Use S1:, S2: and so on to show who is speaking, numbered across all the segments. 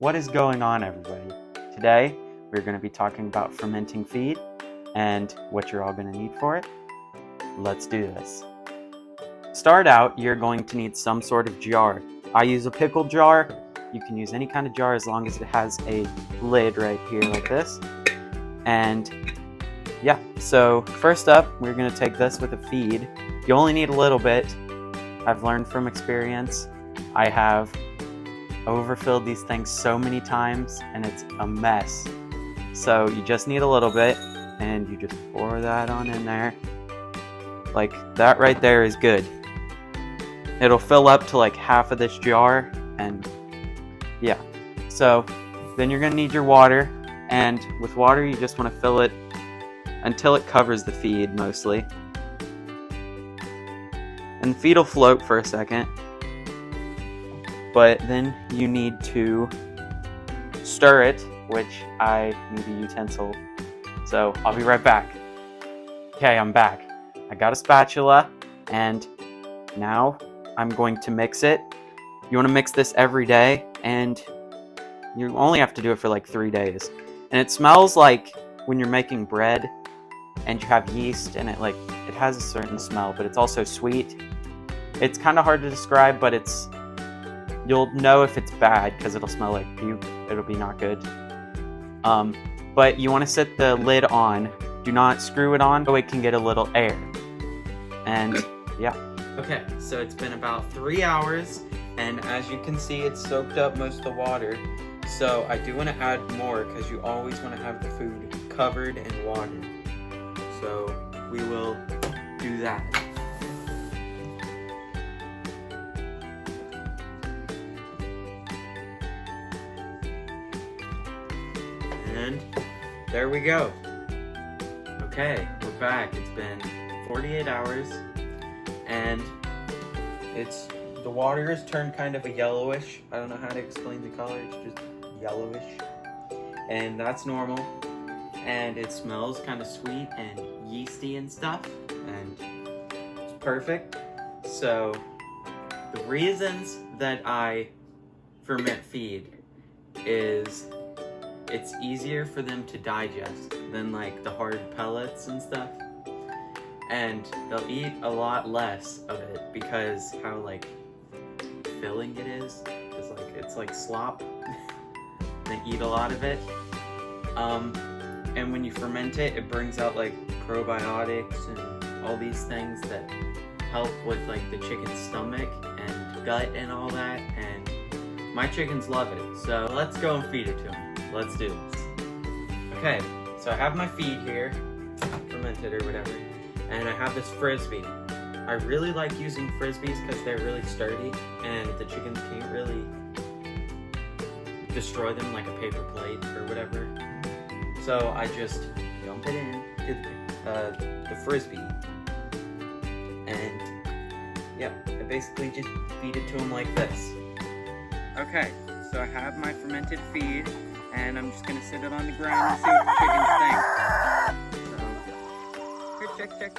S1: What is going on, everybody? Today, we're going to be talking about fermenting feed and what you're all going to need for it. Let's do this. Start out, you're going to need some sort of jar. I use a pickle jar. You can use any kind of jar as long as it has a lid right here like this. And yeah, so first up, we're going to take this with a feed. You only need a little bit. I've learned from experience. I have overfilled these things so many times and it's a mess. So you just need a little bit and you just pour that on in there. Like that right there is good. It'll fill up to like half of this jar, and yeah. So then you're gonna need your water, and with water you just want to fill it until it covers the feed mostly. And the feed will float for a second. But then you need to stir it, which I need a utensil. So I'll be right back. Okay, I'm back. I got a spatula, and now I'm going to mix it. You want to mix this every day, and you only have to do it for like 3 days. And it smells like when you're making bread and you have yeast, and it has a certain smell, but it's also sweet. It's kind of hard to describe, but you'll know if it's bad because it'll smell like puke. It'll be not good. But you want to set the lid on. Do not screw it on so it can get a little air. And yeah. Okay, so it's been about 3 hours, and as you can see, it's soaked up most of the water. So I do want to add more because you always want to have the food covered in water. So we will do that. And there we go. Okay, we're back. It's been 48 hours, and the water has turned kind of a yellowish. I don't know how to explain the color. It's just yellowish, and that's normal. And it smells kind of sweet and yeasty and stuff, and it's perfect. So the reasons that I ferment feed is it's easier for them to digest than like the hard pellets and stuff, and they'll eat a lot less of it because how like filling it is. It's like slop. They eat a lot of it, and when you ferment it, it brings out like probiotics and all these things that help with like the chicken's stomach and gut and all that, and my chickens love it. So let's go and feed it to them. Let's do this. Okay, so I have my feed here, fermented or whatever, and I have this frisbee. I really like using frisbees because they're really sturdy and the chickens can't really destroy them like a paper plate or whatever. So I just dump it in to the frisbee, and yeah, I basically just feed it to them like this. Okay, so I have my fermented feed, and I'm just gonna sit it on the ground and see what the chickens think. So, here, chick.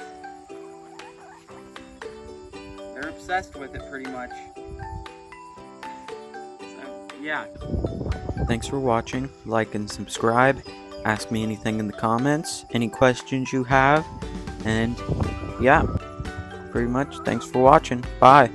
S1: They're obsessed with it pretty much. So, yeah. Thanks for watching. Like and subscribe. Ask me anything in the comments, any questions you have, and yeah, pretty much. Thanks for watching. Bye.